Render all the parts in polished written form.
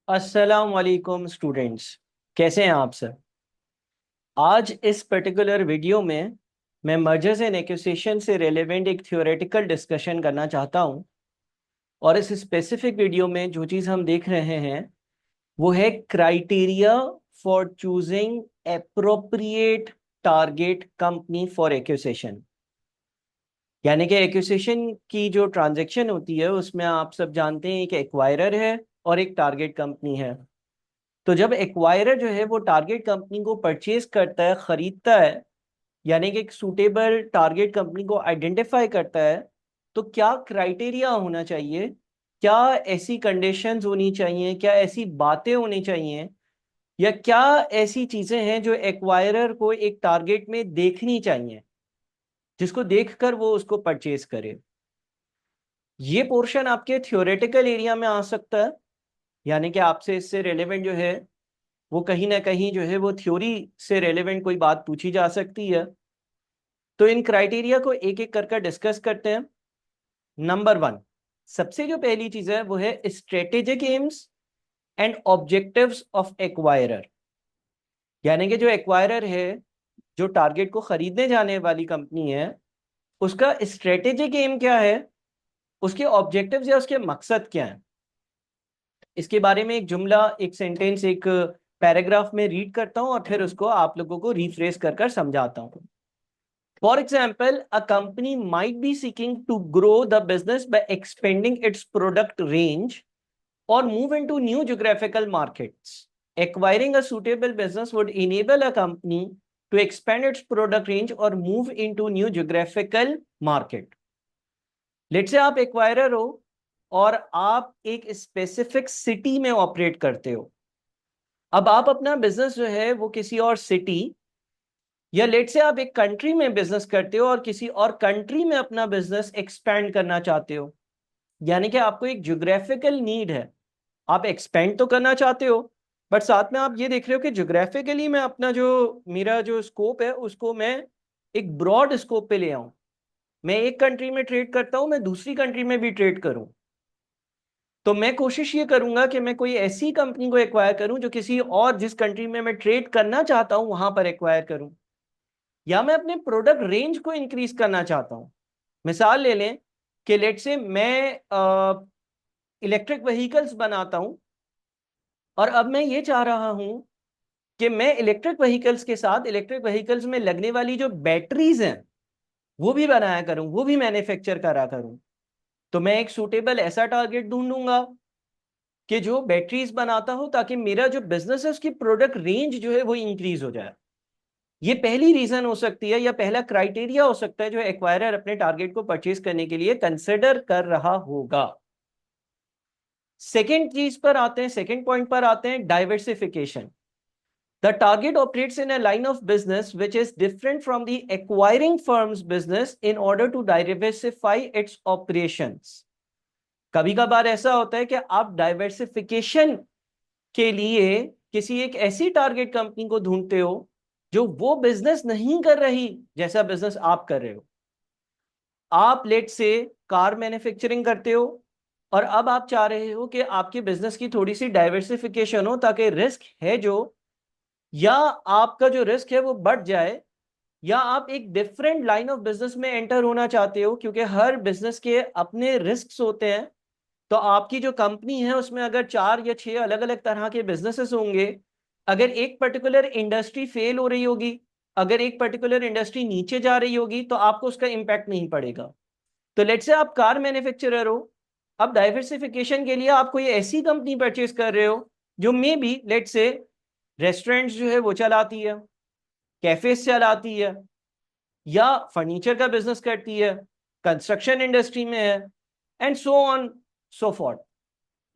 अस्सलाम वालेकुम स्टूडेंट्स। कैसे हैं आप सर? आज इस पर्टिकुलर वीडियो में मैं मर्जर्स एंड एक्विजिशन से रिलेवेंट एक थ्योरेटिकल डिस्कशन करना चाहता हूं। और इस स्पेसिफिक वीडियो में जो चीज़ हम देख रहे हैं वो है criteria for choosing appropriate target company for acquisition. यानी कि एक्विजिशन की जो ट्रांजैक्शन होती है उसमें आप सब जानते हैं एक एक्वायरर है और एक टारगेट कंपनी है। तो जब एक्वायरर जो है वो टारगेट कंपनी को परचेज करता है, खरीदता है, यानी कि एक सूटेबल टारगेट कंपनी को आइडेंटिफाई करता है, तो क्या क्राइटेरिया होना चाहिए, क्या ऐसी कंडीशंस होनी चाहिए, क्या ऐसी बातें होनी चाहिए, या क्या ऐसी चीजें हैं जो एक्वायरर को एक टारगेट में देखनी चाहिए जिसको देखकर वो उसको परचेज करे। ये पोर्शन आपके थ्योरेटिकल एरिया में आ सकता है, यानी कि आपसे इससे रिलेवेंट जो है वो कहीं ना कहीं जो है वो थ्योरी से रेलेवेंट कोई बात पूछी जा सकती है। तो इन क्राइटेरिया को एक एक करके डिस्कस करते हैं। नंबर वन, सबसे जो पहली चीज है वो है strategic AIIMS and objectives of acquirer. यानी कि जो एक्वायरर है, जो टारगेट को खरीदने जाने वाली कंपनी है, उसका स्ट्रेटेजिक एम क्या है, उसके ऑब्जेक्टिव्स या उसके मकसद क्या है। इसके बारे में एक जुमला, एक सेंटेंस, एक पैराग्राफ में रीड करता हूं और फिर उसको आप लोगों को रिफ्रेश कर समझाता हूं। For example, a company might be seeking to grow the business by expanding its product range or move into new geographical markets. Acquiring a suitable business would enable a company to expand its product range or move into new geographical market. Let's say आप acquirer हो और आप एक specific city में operate करते हो। अब आप अपना बिजनेस जो है वो किसी और सिटी, या लेट से आप एक कंट्री में बिजनेस करते हो और किसी और कंट्री में अपना बिजनेस एक्सपैंड करना चाहते हो। यानी कि आपको एक ज्योग्राफिकल नीड है, आप एक्सपेंड तो करना चाहते हो, बट साथ में आप ये देख रहे हो कि ज्योग्राफिकली मैं अपना जो मेरा जो स्कोप है उसको मैं एक ब्रॉड स्कोप पे ले आऊं। मैं एक कंट्री में ट्रेड करता हूं, मैं दूसरी कंट्री में भी ट्रेड करूं। तो मैं कोशिश ये करूंगा कि मैं कोई ऐसी कंपनी को एक्वायर करूं जो किसी और जिस कंट्री में मैं ट्रेड करना चाहता हूं वहां पर एक्वायर करूं, या मैं अपने प्रोडक्ट रेंज को इंक्रीज करना चाहता हूं। मिसाल ले लें कि लेट से मैं इलेक्ट्रिक व्हीकल्स बनाता हूं और अब मैं ये चाह रहा हूं कि मैं इलेक्ट्रिक व्हीकल्स के साथ इलेक्ट्रिक व्हीकल्स में लगने वाली जो बैटरीज हैं वो भी बनाया करूं, वो भी मैन्युफैक्चर करा करूं। तो मैं एक सूटेबल ऐसा टारगेट ढूंढूंगा कि जो बैटरीज बनाता हो, ताकि मेरा जो बिजनेस है उसकी प्रोडक्ट रेंज जो है वो इंक्रीज हो जाए। ये पहली रीजन हो सकती है या पहला क्राइटेरिया हो सकता है जो एक्वायरर अपने टारगेट को परचेज करने के लिए कंसिडर कर रहा होगा। सेकेंड चीज पर आते हैं, सेकेंड पॉइंट पर आते हैं, diversification. The target operates in a line of business which is different from the acquiring firms business in order to diversify its operations. कभी कभार ऐसा होता है कि आप डाइवर्सिफिकेशन के लिए किसी एक ऐसी टारगेट कंपनी को ढूंढते हो जो वो बिजनेस नहीं कर रही जैसा बिजनेस आप कर रहे हो। आप लेट से कार मैन्युफैक्चरिंग करते हो और अब आप चाह रहे हो कि आपके बिजनेस की थोड़ी सी डाइवर्सिफिकेशन हो, ताकि रिस्क है जो, या आपका जो रिस्क है वो बढ़ जाए, या आप एक डिफरेंट लाइन ऑफ बिजनेस में एंटर होना चाहते हो, क्योंकि हर बिजनेस के अपने रिस्क होते हैं। तो आपकी जो कंपनी है उसमें अगर 4 या 6 अलग अलग तरह के बिजनेसेस होंगे, अगर एक पर्टिकुलर इंडस्ट्री फेल हो रही होगी, अगर एक पर्टिकुलर इंडस्ट्री नीचे जा रही होगी, तो आपको उसका इंपैक्ट नहीं पड़ेगा। तो लेट से आप कार मैन्युफैक्चरर हो, अब डाइवर्सिफिकेशन के लिए आप कोई ऐसी कंपनी परचेज कर रहे हो जो मे बी लेट से रेस्टोरेंट्स जो है वो चलाती है, कैफेज चलाती है, या फर्नीचर का बिजनेस करती है, कंस्ट्रक्शन इंडस्ट्री में है, and so on so forth.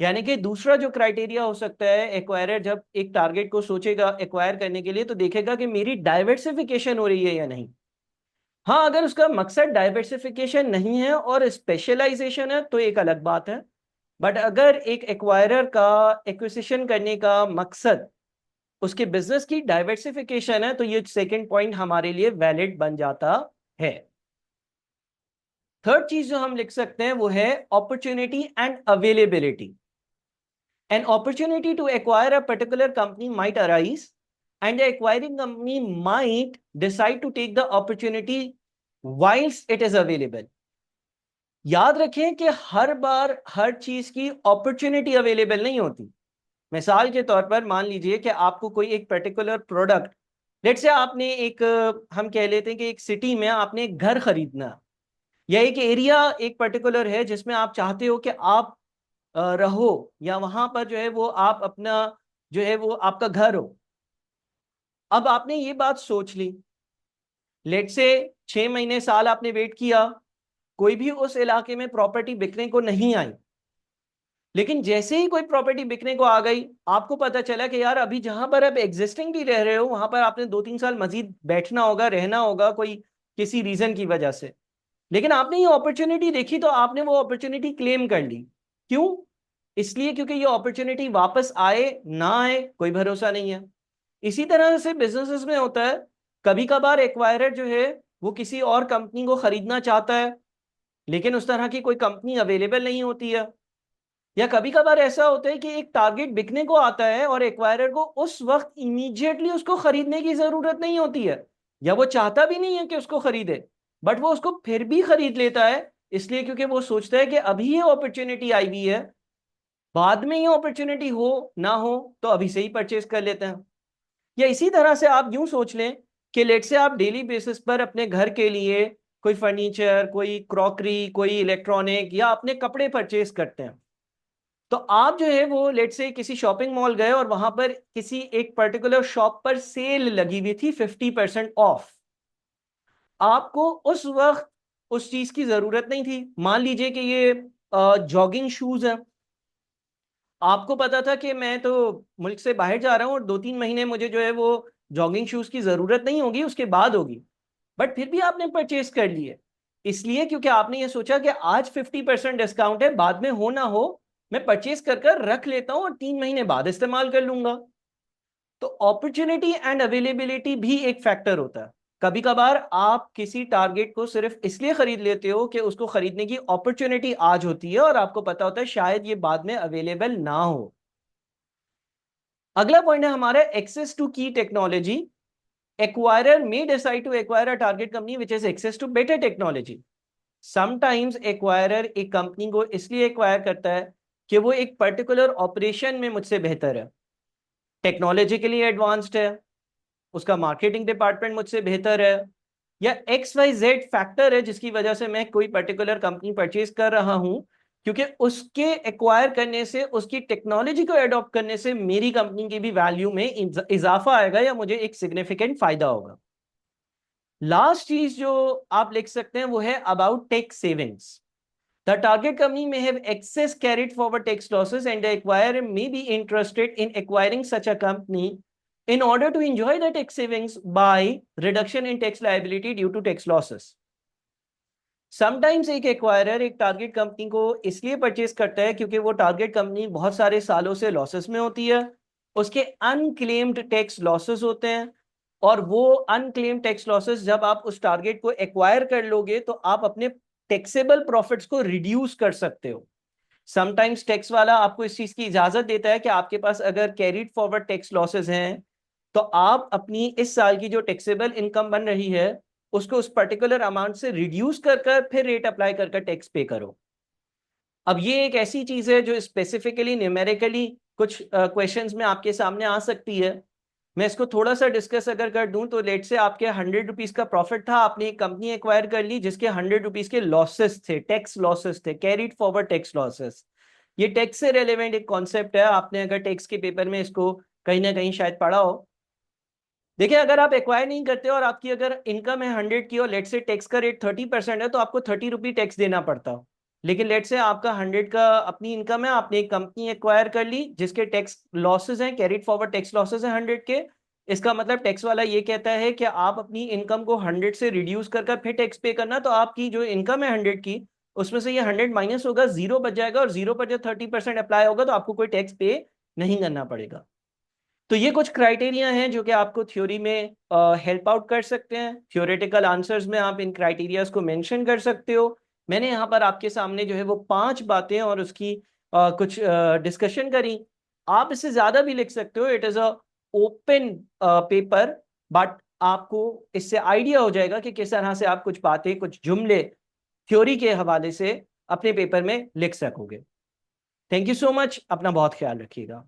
यानी कि दूसरा जो क्राइटेरिया हो सकता है, एक्वायरर जब एक टारगेट को सोचेगा एक्वायर करने के लिए तो देखेगा कि मेरी डाइवर्सिफिकेशन हो रही है या नहीं। हाँ, अगर उसका मकसद डाइवर्सिफिकेशन नहीं है और स्पेशलाइजेशन है तो एक अलग बात है। बट अगर एक एक्वायरर का एक्विजिशन करने का मकसद उसके बिजनेस की डाइवर्सिफिकेशन है तो ये सेकंड पॉइंट हमारे लिए वैलिड बन जाता है। थर्ड चीज जो हम लिख सकते हैं वो है opportunity and availability. An opportunity to acquire a particular company might arise, and the acquiring company might decide to take the opportunity whilst it is available. याद रखें कि हर बार हर चीज की अपॉर्चुनिटी अवेलेबल नहीं होती। मिसाल के तौर पर मान लीजिए कि आपको कोई एक पर्टिकुलर प्रोडक्ट, लेट से आपने एक, हम कह लेते हैं कि एक सिटी में आपने एक घर खरीदना, या एक एरिया एक पर्टिकुलर है जिसमें आप चाहते हो कि आप रहो, या वहां पर जो है वो आप अपना जो है वो आपका घर हो। अब आपने ये बात सोच ली, लेट से 6 महीने साल आपने वेट किया, कोई भी उस इलाके में प्रॉपर्टी बिकने को नहीं आई। लेकिन जैसे ही कोई प्रॉपर्टी बिकने को आ गई, आपको पता चला कि यार अभी जहां पर आप एग्जिस्टिंग भी रह रहे हो वहां पर आपने 2-3 साल मजीद बैठना होगा, रहना होगा, कोई किसी रीजन की वजह से। लेकिन आपने ये अपॉर्चुनिटी देखी तो आपने वो अपॉर्चुनिटी क्लेम कर ली। क्यों? इसलिए क्योंकि ये अपॉर्चुनिटी वापस आए ना आए कोई भरोसा नहीं है। इसी तरह से बिजनेसेस में होता है, कभी कभार एक्वायरर जो है वो किसी और कंपनी को खरीदना चाहता है, लेकिन उस तरह की कोई कंपनी अवेलेबल नहीं होती है। या कभी कभार ऐसा होता है कि एक टारगेट बिकने को आता है और एक्वायरर को उस वक्त इमीडिएटली उसको खरीदने की जरूरत नहीं होती है, या वो चाहता भी नहीं है कि उसको खरीदे, बट वो उसको फिर भी खरीद लेता है, इसलिए क्योंकि वो सोचता है कि अभी ये अपॉर्चुनिटी आई हुई है, बाद में ये अपॉर्चुनिटी हो ना हो तो अभी से ही परचेज कर लेते हैं। या इसी तरह से आप यूं सोच लें कि लेट से आप डेली बेसिस पर अपने घर के लिए कोई फर्नीचर, कोई क्रॉकरी, कोई इलेक्ट्रॉनिक या अपने कपड़े परचेज करते हैं। तो आप जो है वो लेट से किसी शॉपिंग मॉल गए और वहां पर किसी एक पर्टिकुलर शॉप पर सेल लगी हुई थी 50% ऑफ। आपको उस वक्त उस चीज की जरूरत नहीं थी। मान लीजिए कि ये जॉगिंग शूज है, आपको पता था कि मैं तो मुल्क से बाहर जा रहा हूँ और 2-3 महीने मुझे जो है वो जॉगिंग शूज की जरूरत नहीं होगी, उसके बाद होगी, बट फिर भी आपने परचेज कर लिए। इसलिए क्योंकि आपने ये सोचा कि आज 50% डिस्काउंट है, बाद में हो ना हो मैं परचेज कर कर रख लेता हूं और 3 महीने बाद इस्तेमाल कर लूंगा। तो अपॉर्चुनिटी एंड अवेलेबिलिटी भी एक फैक्टर होता है। कभी कभार आप किसी टारगेट को सिर्फ इसलिए खरीद लेते हो कि उसको खरीदने की अपॉर्चुनिटी आज होती है और आपको पता होता है शायद ये बाद में अवेलेबल ना हो। अगला पॉइंट है हमारा एक्सेस टू की technology. acquirer may decide to acquire a target company which has access to better technology. Sometimes acquirer एक कंपनी को इसलिए एक्वायर करता है कि वो एक पर्टिकुलर ऑपरेशन में मुझसे बेहतर है, टेक्नोलॉजिकली एडवांस्ड है, उसका मार्केटिंग डिपार्टमेंट मुझसे बेहतर है, या XYZ फैक्टर है जिसकी वजह से मैं कोई पर्टिकुलर कंपनी परचेज कर रहा हूं, क्योंकि उसके एक्वायर करने से, उसकी टेक्नोलॉजी को एडॉप्ट करने से मेरी कंपनी की भी वैल्यू में इजाफा आएगा या मुझे एक सिग्निफिकेंट फायदा होगा। लास्ट चीज जो आप लिख सकते हैं वो है about tax savings. The target company में have access carried forward tax losses and the acquirer may be interested in acquiring such a company in order to enjoy the tax savings by reduction in tax liability due to tax losses. Sometimes एक acquirer एक target company को इसलिए purchase करता है क्योंकि वो target company बहुत सारे सालों से लॉसेस में होती है, उसके अनक्लेम्ड टैक्स लॉसेस होते हैं, और वो अनक्लेम्ड टैक्स लॉसेस जब आप उस टारगेट को एक्वायर कर लोगे तो आप अपने टैक्सेबल प्रॉफिट्स को रिड्यूस कर सकते हो। समटाइम्स टैक्स वाला आपको इस चीज की इजाजत देता है कि आपके पास अगर कैरिड फॉरवर्ड टैक्स लॉसेस हैं तो आप अपनी इस साल की जो टैक्सेबल इनकम बन रही है उसको उस पर्टिकुलर अमाउंट से रिड्यूस कर कर फिर रेट अप्लाई कर कर टैक्स पे करो। अब ये एक ऐसी चीज है जो स्पेसिफिकली न्यूमेरिकली कुछ क्वेश्चंस में आपके सामने आ सकती है। मैं इसको थोड़ा सा डिस्कस अगर कर दूं तो लेट से आपके 100 रुपीज का प्रॉफिट था, आपने एक कंपनी एक्वायर कर ली जिसके 100 रुपीज के लॉसेस थे, टैक्स लॉसेस थे, कैरिड फॉरवर्ड टैक्स लॉसेस। ये टैक्स से रेलेवेंट एक कॉन्सेप्ट है, आपने अगर टैक्स के पेपर में इसको कहीं ना कहीं शायद पढ़ा हो। देखिए अगर आप एक्वायर नहीं करते और आपकी अगर इनकम है 100 की और लेट से टैक्स का रेट 30% है तो आपको 30 रुपी टैक्स देना पड़ता हो। लेकिन लेट से आपका 100 का अपनी इनकम है, आपने एक कंपनी एक्वायर कर ली जिसके टैक्स लॉसेस हैं, कैरिड फॉरवर्ड टैक्स लॉसेस हैं 100 के। इसका मतलब टैक्स वाला ये कहता है कि आप अपनी इनकम को 100 से रिड्यूस कर कर फिर टैक्स पे करना, तो आपकी जो इनकम है 100 की उसमें से ये 100 माइनस होगा, जीरो बच जाएगा, और जीरो पर जब 30% अप्लाई होगा तो आपको कोई टैक्स पे नहीं करना पड़ेगा। तो ये कुछ क्राइटेरिया हैं जो कि आपको थ्योरी में हेल्प आउट कर सकते हैं। थ्योरेटिकल आंसर्स में आप इन क्राइटेरियाज को मेंशन कर सकते हो। मैंने यहाँ पर आपके सामने जो है वो 5 बातें और उसकी कुछ डिस्कशन करी। आप इससे ज्यादा भी लिख सकते हो, it is a open paper, but आपको इससे आइडिया हो जाएगा कि किस तरह से आप कुछ बातें, कुछ जुमले थ्योरी के हवाले से अपने पेपर में लिख सकोगे। थैंक यू सो मच, अपना बहुत ख्याल रखिएगा।